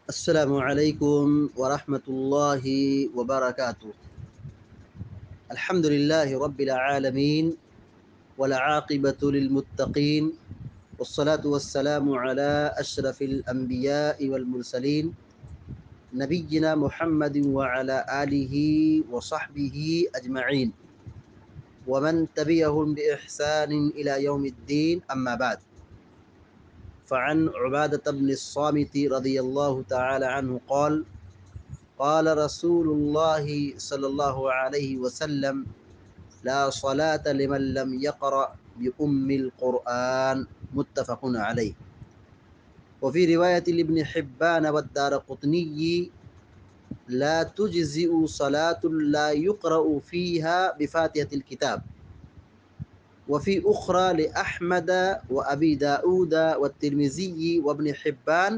السلام علیکم ورحمۃ اللہ وبرکاتہ۔ الحمد للہ رب العالمین والعاقبۃ للمتقین والصلاة والسلام علی اشرف الانبیاء والمرسلین نبینا محمد وعلی آلہ وصحبہ اجمعین ومن تبعهم بإحسان إلى يوم الدين أما بعد، فعن عبادة بن الصامت رضی اللہ تعالی عنہ قال قال رسول الله صلى الله عليه وسلم لا صلاة لمن لم يقرأ بأم القرآن، متفق عليه۔ وفي رواية لابن حبان والدارقطني لا تجزئ صلاة لا يقرأ فيها بفاتحة الكتاب، وفي أخرى لأحمد وأبي داود والترمذي وابن حبان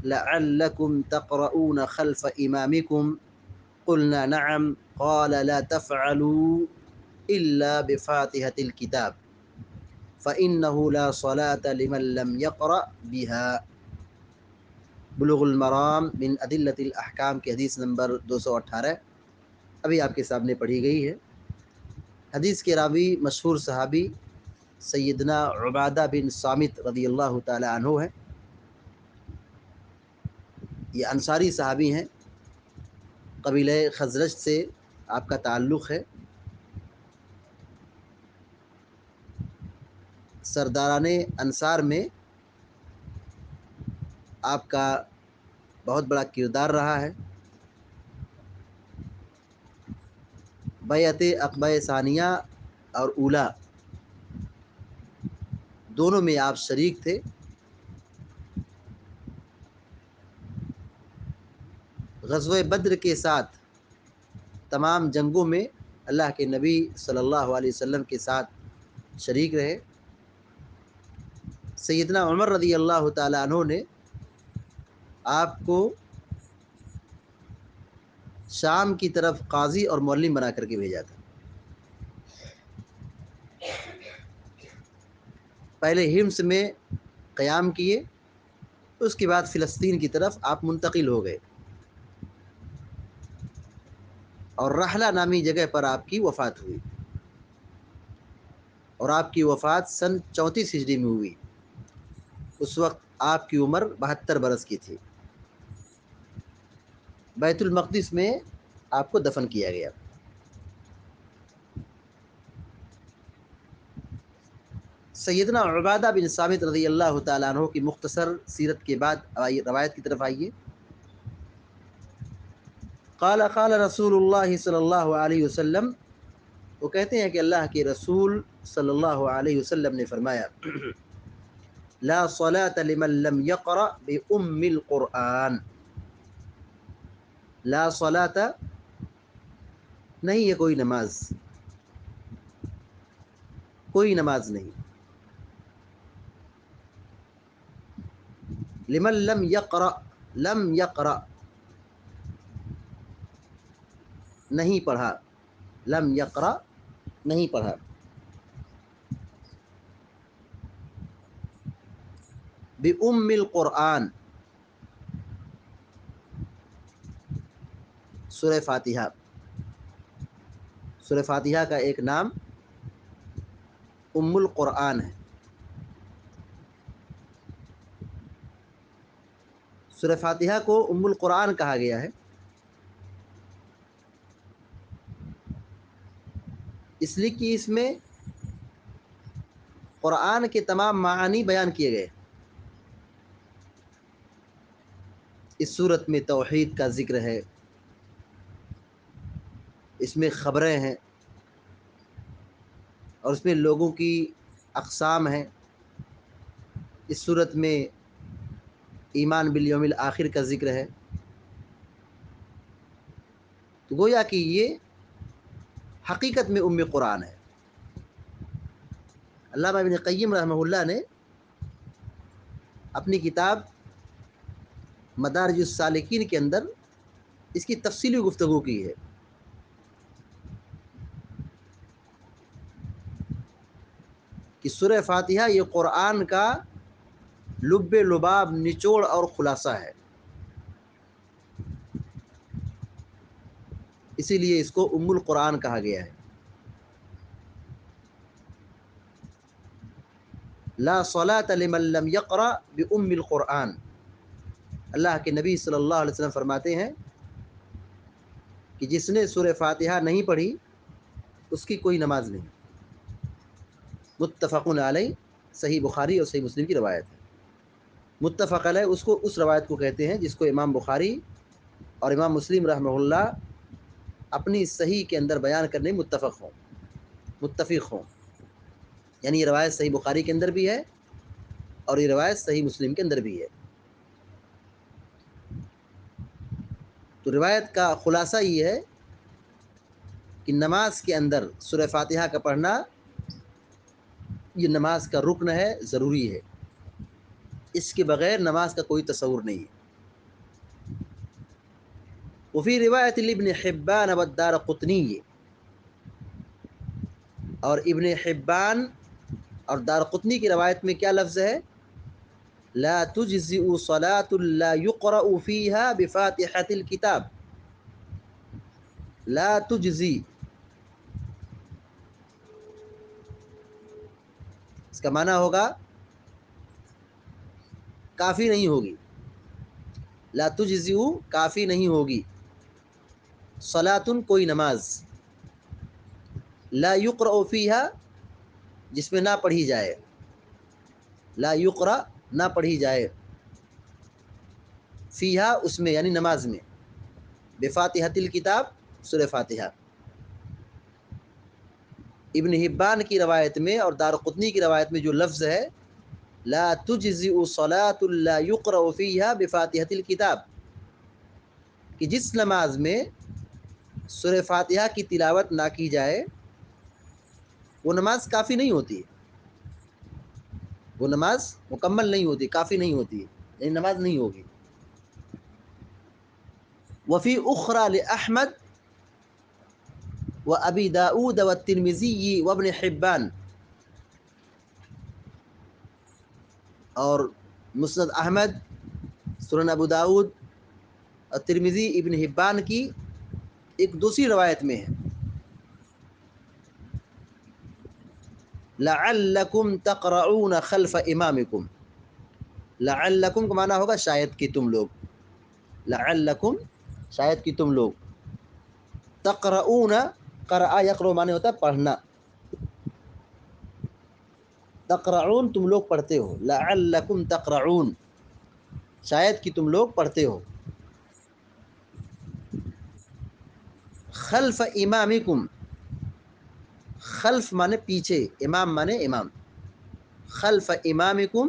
لعلكم تقرؤون خلف إمامكم، قلنا نعم، قال لا تفعلوا إلا بفاتحة الكتاب فإنه لا صلاة لمن لم يقرأ بها۔ بلوغ المرام من ادلۃ الاحکام کی حدیث نمبر 218 ابھی آپ کے سامنے پڑھی گئی ہے۔ حدیث کے راوی مشہور صحابی سیدنا عبادہ بن صامت رضی اللہ تعالی عنہ ہیں۔ یہ انصاری صحابی ہیں، قبیلہ خزرج سے آپ کا تعلق ہے۔ سرداران انصار میں آپ کا بہت بڑا کردار رہا ہے۔ بیعت عقبہ ثانیہ اور اولیٰ دونوں میں آپ شریک تھے۔ غزوہ بدر کے ساتھ تمام جنگوں میں اللہ کے نبی صلی اللہ علیہ وسلم کے ساتھ شریک رہے۔ سیدنا عمر رضی اللہ تعالیٰ عنہ نے آپ کو شام کی طرف قاضی اور معلم بنا کر کے بھیجا تھا۔ پہلے حمص میں قیام کیے، اس کے بعد فلسطین کی طرف آپ منتقل ہو گئے اور رحلہ نامی جگہ پر آپ کی وفات ہوئی، اور آپ کی وفات سن 34 ہجری میں ہوئی۔ اس وقت آپ کی عمر 72 برس کی تھی۔ بیت المقدس میں آپ کو دفن کیا گیا۔ سیدنا عبادہ بن صامت رضی اللہ تعالیٰ عنہ کی مختصر سیرت کے بعد روایت کی طرف آئیے۔ قال قال رسول اللہ صلی اللہ علیہ وسلم، وہ کہتے ہیں کہ اللہ کے رسول صلی اللہ علیہ وسلم نے فرمایا، لا صلاة لمن لم يقرأ بأم القرآن، لا صلاة نہیں ہے کوئی نماز، کوئی نماز نہیں، لمن لم يقرأ، لم يقرأ نہیں پڑھا، لم يقرأ نہیں پڑھا، بأم القرآن سورہ فاتحہ۔ سورہ فاتحہ کا ایک نام ام القرآن ہے۔ سورہ فاتحہ کو ام القرآن کہا گیا ہے اس لیے کہ اس میں قرآن کے تمام معانی بیان کیے گئے۔ اس صورت میں توحید کا ذکر ہے، اس میں خبریں ہیں، اور اس میں لوگوں کی اقسام ہیں۔ اس صورت میں ایمان بالیوم الآخر کا ذکر ہے۔ تو گویا کہ یہ حقیقت میں ام قرآن ہے۔ علامہ ابن قیم رحمہ اللہ نے اپنی کتاب مدارج السالکین کے اندر اس کی تفصیلی گفتگو کی ہے۔ کہ سورہ فاتحہ یہ قرآن کا لب لباب، نچوڑ اور خلاصہ ہے۔ اسی لیے اس کو ام القرآن کہا گیا ہے۔ لا صلاۃ لمن لم یقرأ بام القرآن، اللہ کے نبی صلی اللہ علیہ وسلم فرماتے ہیں کہ جس نے سورہ فاتحہ نہیں پڑھی اس کی کوئی نماز نہیں۔ متفق علیہ، صحیح بخاری اور صحیح مسلم کی روایت ہے۔ متفق علیہ اس روایت کو کہتے ہیں جس کو امام بخاری اور امام مسلم رحمہ اللہ اپنی صحیح کے اندر بیان کرنے متفق ہوں، یعنی یہ روایت صحیح بخاری کے اندر بھی ہے اور یہ روایت صحیح مسلم کے اندر بھی ہے۔ تو روایت کا خلاصہ یہ ہے کہ نماز کے اندر سورہ فاتحہ کا پڑھنا یہ نماز کا رکن ہے، ضروری ہے، اس کے بغیر نماز کا کوئی تصور نہیں ہے۔ وفی روایت ابن حبان والدارقطنی، اور ابن حبان اور دارقطنی کی روایت میں کیا لفظ ہے؟ لا تجزئ صلاة لا يقرأ فيها بفاتحة الكتاب، لا تجزی، اس کا معنی ہوگا کافی نہیں ہوگی، لا تجزئ کافی نہیں ہوگی، صلاۃ کوئی نماز، لا یقرأ فیہا جس میں نہ پڑھی جائے، لا یقرأ نہ پڑھی جائے، فیہا اس میں یعنی نماز میں، بفاتحۃ الکتاب سورہ فاتحہ۔ ابن حبان کی روایت میں اور دارقطنی کی روایت میں جو لفظ ہے لا تجزئ صلاۃ لا یقرأ فیہا بفاتحۃ الکتاب، کہ جس نماز میں سورہ فاتحہ کی تلاوت نہ کی جائے وہ نماز کافی نہیں ہوتی، وہ نماز مکمل نہیں ہوتی، کافی نہیں ہوتی، یعنی نماز نہیں ہوگی۔ وفی اخری لأحمد وابی داؤد والترمذی وابن حبان، اور مسند احمد، سنن ابو داؤد اور ترمذی ابن حبان کی ایک دوسری روایت میں ہے لعلکم تقرؤون خلف امامکم، لعلکم کا معنی ہوگا شاید کہ تم لوگ، لعلکم شاید کہ تم لوگ، تقرؤون قرأ یقرؤ معنی ہوتا ہے پڑھنا، تقرؤون تم لوگ پڑھتے ہو، لعلکم تقرؤون شاید کہ تم لوگ پڑھتے ہو، خلف امامکم، خلف مانے پیچھے، امام مانے امام، خلف امامکم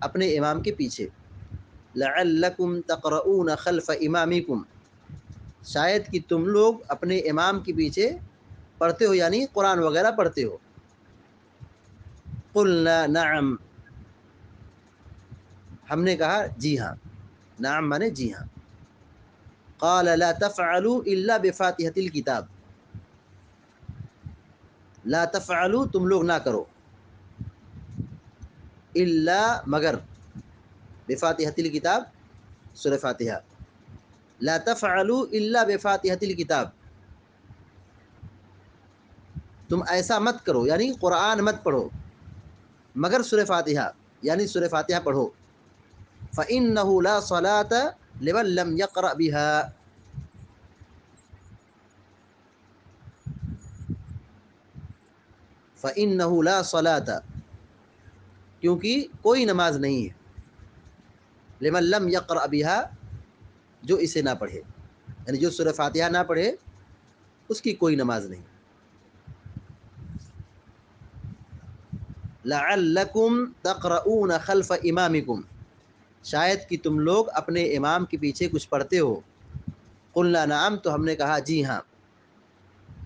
اپنے امام کے پیچھے، لعلکم تقرؤون خلف امامکم شاید کہ تم لوگ اپنے امام کے پیچھے پڑھتے ہو، یعنی قرآن وغیرہ پڑھتے ہو۔ قلنا نعم، ہم نے کہا جی ہاں، نعم مانے جی ہاں۔ قال لا تفعلوا الا بفاتحة الكتاب، لا تفعلوا تم لوگ نہ کرو، الا مگر، بفاتحة الكتاب سورہ فاتحہ، لا تفعلوا الا بفاتحة الكتاب تم ایسا مت کرو یعنی قرآن مت پڑھو مگر سورہ فاتحہ، یعنی سورہ فاتحہ پڑھو، فإنه لا صلاة لمن لم يقرأ بها، فإنه لا صلاة کیونکہ کوئی نماز نہیں ہے، لمن لم يقرأ بها جو اسے نہ پڑھے، یعنی جو سورہ فاتحہ نہ پڑھے اس کی کوئی نماز نہیں۔ لعلکم تقرؤون خلف امامکم شاید کہ تم لوگ اپنے امام کے پیچھے کچھ پڑھتے ہو، قلنا نعم تو ہم نے کہا جی ہاں،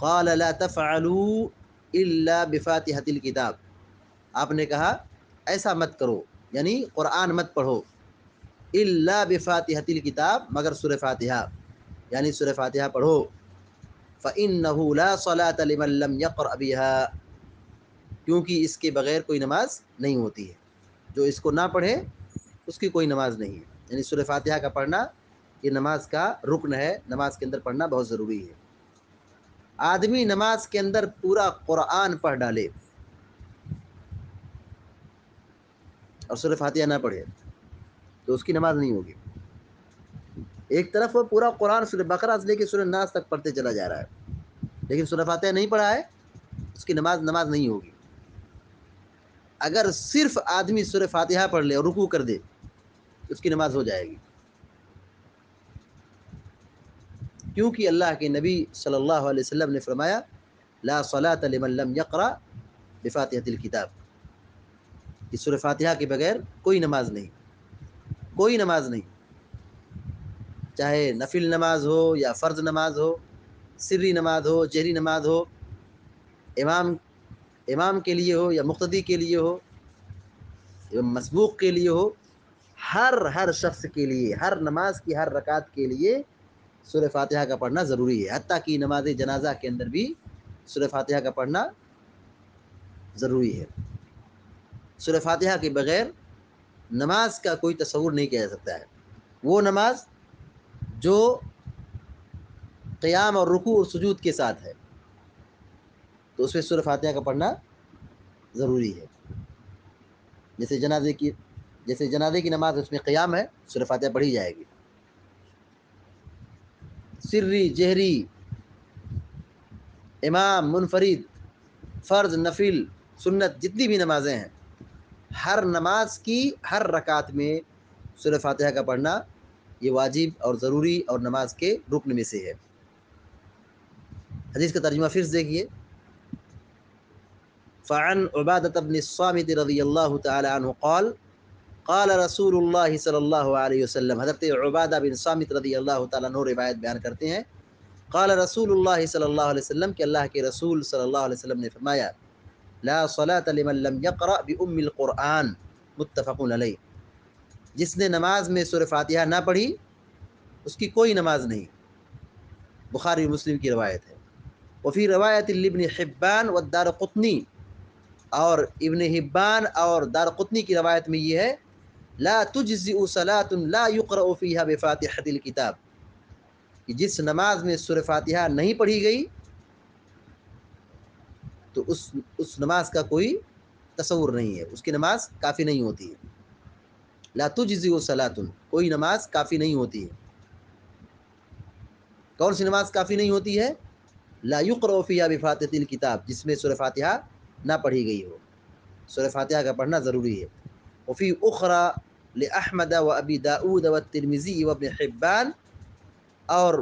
قال لا تفعلوا الا بفاتحة الكتاب آپ نے کہا ایسا مت کرو یعنی قرآن مت پڑھو، الا بفاتحة الكتاب مگر سورہ فاتحہ، یعنی سورہ فاتحہ پڑھو، فإنه لا صلاة لمن لم يقرأ بها کیونکہ اس کے بغیر کوئی نماز نہیں ہوتی ہے، جو اس کو نہ پڑھے اس کی کوئی نماز نہیں ہے، یعنی سورہ فاتحہ کا پڑھنا یہ نماز کا رکن ہے، نماز کے اندر پڑھنا بہت ضروری ہے۔ آدمی نماز کے اندر پورا قرآن پڑھ ڈالے اور سورہ فاتحہ نہ پڑھے تو اس کی نماز نہیں ہوگی. ایک طرف وہ پورا قرآن سورہ بقرہ سے لے کے سورہ ناس تک پڑھتے چلا جا رہا ہے لیکن سورہ فاتحہ نہیں پڑھا ہے، اس کی نماز نہیں ہوگی. اگر صرف آدمی سورہ فاتحہ پڑھ لے اور رکوع کر دے اس کی نماز ہو جائے گی، کیونکہ اللہ کے نبی صلی اللہ علیہ وسلم نے فرمایا لا صلاۃ لمن لم یقرأ بفاتحۃ الکتاب، کہ سورہ فاتحہ کے بغیر کوئی نماز نہیں، کوئی نماز نہیں، چاہے نفل نماز ہو یا فرض نماز ہو، سری نماز ہو، جہری نماز ہو، امام کے لیے ہو یا مقتدی کے لیے ہو یا مسبوق کے لیے ہو، ہر شخص کے لیے، ہر نماز کی ہر رکعت کے لیے سورہ فاتحہ کا پڑھنا ضروری ہے. حتیٰ کہ نماز جنازہ کے اندر بھی سورہ فاتحہ کا پڑھنا ضروری ہے. سورہ فاتحہ کے بغیر نماز کا کوئی تصور نہیں کیا جا سکتا ہے. وہ نماز جو قیام اور رکوع اور سجود کے ساتھ ہے تو اس میں سورہ فاتحہ کا پڑھنا ضروری ہے. جیسے جنازے کی نماز اس میں قیام ہے، سورہ فاتحہ پڑھی جائے گی. سری، جہری، امام، منفرد، فرض، نفل، سنت، جتنی بھی نمازیں ہیں ہر نماز کی ہر رکعت میں سورہ فاتحہ کا پڑھنا یہ واجب اور ضروری اور نماز کے رکن میں سے ہے. حدیث کا ترجمہ پھر سے دیکھیے. فعن عبادة بن الصامت رضی اللہ تعالی عنہ قال رسول اللہ صلی اللہ علیہ وسلم، حضرت عبادہ بن صامت رضی اللہ تعالیٰ عنہ روایت بیان کرتے ہیں، قال رسول اللہ صلی اللہ علیہ وسلم کہ اللہ کے رسول صلی اللہ علیہ وسلم نے فرمایا لا صلاة لمن لم يقرأ بأم القرآن، متفق علیہ. جس نے نماز میں سورہ فاتحہ نہ پڑھی اس کی کوئی نماز نہیں. بخاری و مسلم کی روایت ہے. وفی روایت لابن حبان والدارقطنی، اور ابن حبان اور دارقطنی کی روایت میں یہ ہے لا تجزئ صلاة لا يقرأ فيها بفاتحة الكتاب، کہ جس نماز میں سورہ فاتحہ نہیں پڑھی گئی تو اس نماز کا کوئی تصور نہیں ہے، اس کی نماز کافی نہیں ہوتی ہے. لا تجزئ صلاة، کوئی نماز کافی نہیں ہوتی ہے. کون سی نماز کافی نہیں ہوتی ہے؟ لا يقرأ فيها بفاتحة الكتاب، جس میں سورہ فاتحہ نہ پڑھی گئی ہو. سورہ فاتحہ کا پڑھنا ضروری ہے. وفی اخرى لأحمد وابی داؤد والترمذی وابن حبان، اور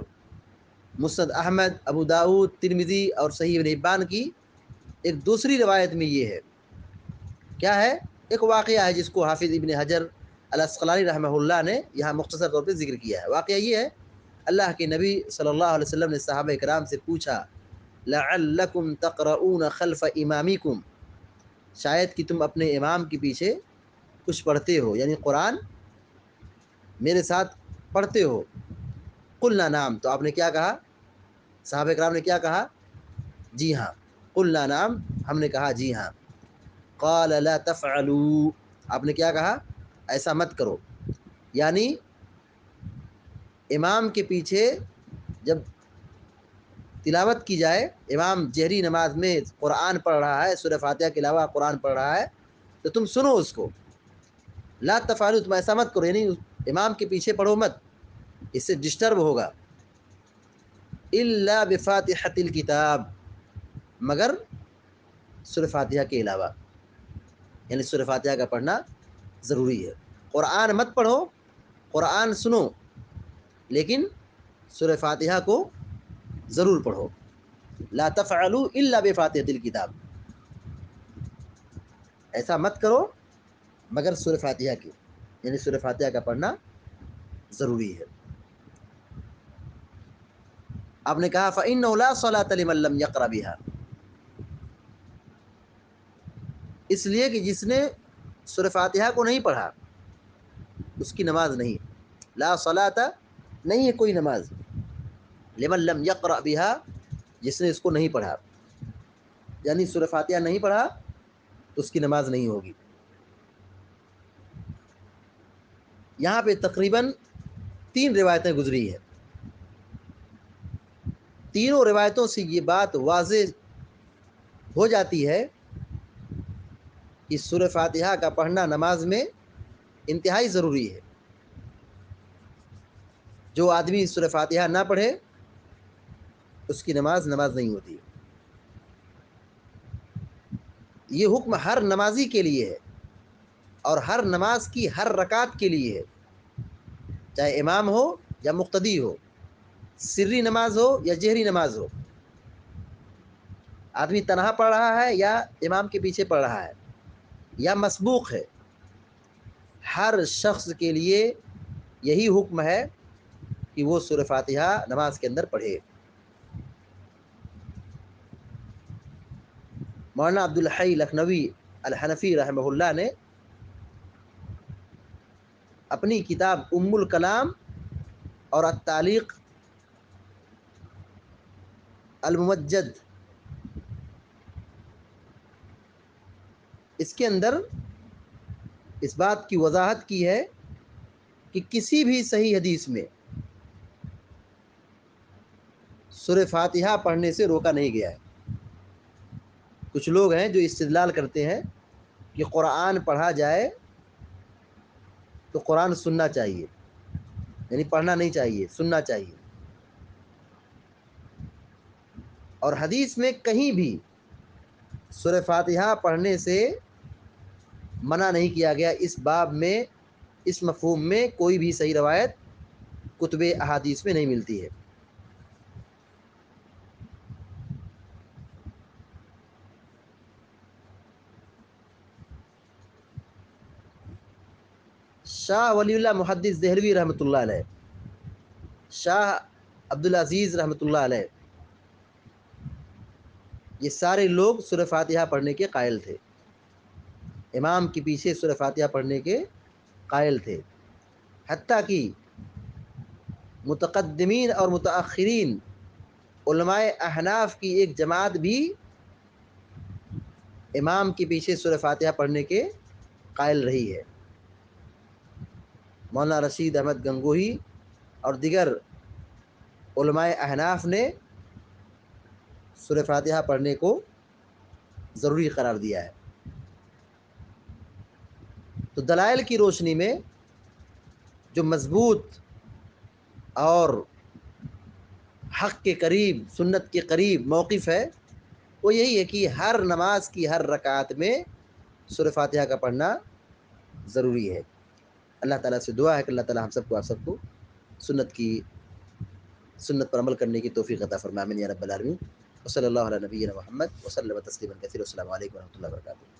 مسند احمد، ابو داؤد، ترمذی اور صحیح ابن حبان کی ایک دوسری روایت میں یہ ہے. کیا ہے؟ ایک واقعہ ہے جس کو حافظ ابن حجر العسقلانی رحمہ اللہ نے یہاں مختصر طور پہ ذکر کیا ہے. واقعہ یہ ہے اللہ کے نبی صلی اللہ علیہ وسلم نے صحابہ کرام سے پوچھا لعلکم تقرؤون خلف امامکم، شاید کہ تم اپنے امام کے پیچھے کچھ پڑھتے ہو، یعنی قرآن میرے ساتھ پڑھتے ہو. قلنا نعم، تو آپ نے کیا کہا؟ صحابہ کرام نے کیا کہا؟ جی ہاں. قلنا نعم، ہم نے کہا جی ہاں. قال لا تفعلوا، آپ نے کیا کہا؟ ایسا مت کرو. یعنی امام کے پیچھے جب تلاوت کی جائے، امام جہری نماز میں قرآن پڑھ رہا ہے، سورہ فاتحہ کے علاوہ قرآن پڑھ رہا ہے تو تم سنو اس کو. لا تفعلوا، تم ایسا مت کرو، یعنی امام کے پیچھے پڑھو مت، اس سے ڈسٹرب ہوگا. الا بفاتحة الکتاب، مگر سورہ فاتحہ کے علاوہ، یعنی سورہ فاتحہ کا پڑھنا ضروری ہے. قرآن مت پڑھو، قرآن سنو، لیکن سورہ فاتحہ کو ضرور پڑھو. لا تفعلوا الا بفاتحة الکتاب، ایسا مت کرو مگر سورہ فاتحہ کی، یعنی سورہ فاتحہ کا پڑھنا ضروری ہے. آپ نے کہا فإنه لا صلاة لمن لم يقرأ بها، اس لیے کہ جس نے سورہ فاتحہ کو نہیں پڑھا اس کی نماز نہیں. لا صلاة، نہیں ہے کوئی نماز، لمن لم يقرأ بها، جس نے اس کو نہیں پڑھا، یعنی سورہ فاتحہ نہیں پڑھا تو اس کی نماز نہیں ہوگی. یہاں پہ تقریباً 3 روایتیں گزری ہیں. تینوں روایتوں سے یہ بات واضح ہو جاتی ہے کہ سورہ فاتحہ کا پڑھنا نماز میں انتہائی ضروری ہے. جو آدمی سورہ فاتحہ نہ پڑھے اس کی نماز نہیں ہوتی. یہ حکم ہر نمازی کے لیے ہے اور ہر نماز کی ہر رکعت کے لیے ہے، چاہے امام ہو یا مقتدی ہو، سری نماز ہو یا جہری نماز ہو، آدمی تنہا پڑھ رہا ہے یا امام کے پیچھے پڑھ رہا ہے یا مسبوق ہے، ہر شخص کے لیے یہی حکم ہے کہ وہ سورہ فاتحہ نماز کے اندر پڑھے. مولانا عبدالحی لکھنوی الحنفی رحمہ اللہ نے اپنی کتاب ام الکلام اور التعلیق الممجد اس کے اندر اس بات کی وضاحت کی ہے کہ کسی بھی صحیح حدیث میں سورہ فاتحہ پڑھنے سے روکا نہیں گیا ہے. کچھ لوگ ہیں جو استدلال کرتے ہیں کہ قرآن پڑھا جائے تو قرآن سننا چاہیے، یعنی پڑھنا نہیں چاہیے، سننا چاہیے. اور حدیث میں کہیں بھی سورہ فاتحہ پڑھنے سے منع نہیں کیا گیا. اس باب میں، اس مفہوم میں کوئی بھی صحیح روایت کتب احادیث میں نہیں ملتی ہے. شاہ ولی اللہ محدث دہلوی رحمۃ اللہ علیہ، شاہ عبدالعزیز رحمۃ اللہ علیہ، یہ سارے لوگ سورہ فاتحہ پڑھنے کے قائل تھے، امام کے پیچھے سورہ فاتحہ پڑھنے کے قائل تھے. حتیٰ کہ متقدمین اور متاخرین علماء احناف کی ایک جماعت بھی امام کے پیچھے سورہ فاتحہ پڑھنے کے قائل رہی ہے. مولانا رشید احمد گنگوہی اور دیگر علماء احناف نے سورہ فاتحہ پڑھنے کو ضروری قرار دیا ہے. تو دلائل کی روشنی میں جو مضبوط اور حق کے قریب، سنت کے قریب موقف ہے وہ یہی ہے کہ ہر نماز کی ہر رکعت میں سورہ فاتحہ کا پڑھنا ضروری ہے. اللہ تعالیٰ سے دعا ہے کہ اللہ تعالیٰ ہم سب کو سنت پر عمل کرنے کی توفیق عطا فرمائے. آمین یا رب العالمین. وصلی اللہ علی نبینا محمد وسلم تسلیما کثیرا. السلام علیکم ورحمۃ اللہ وبرکاتہ.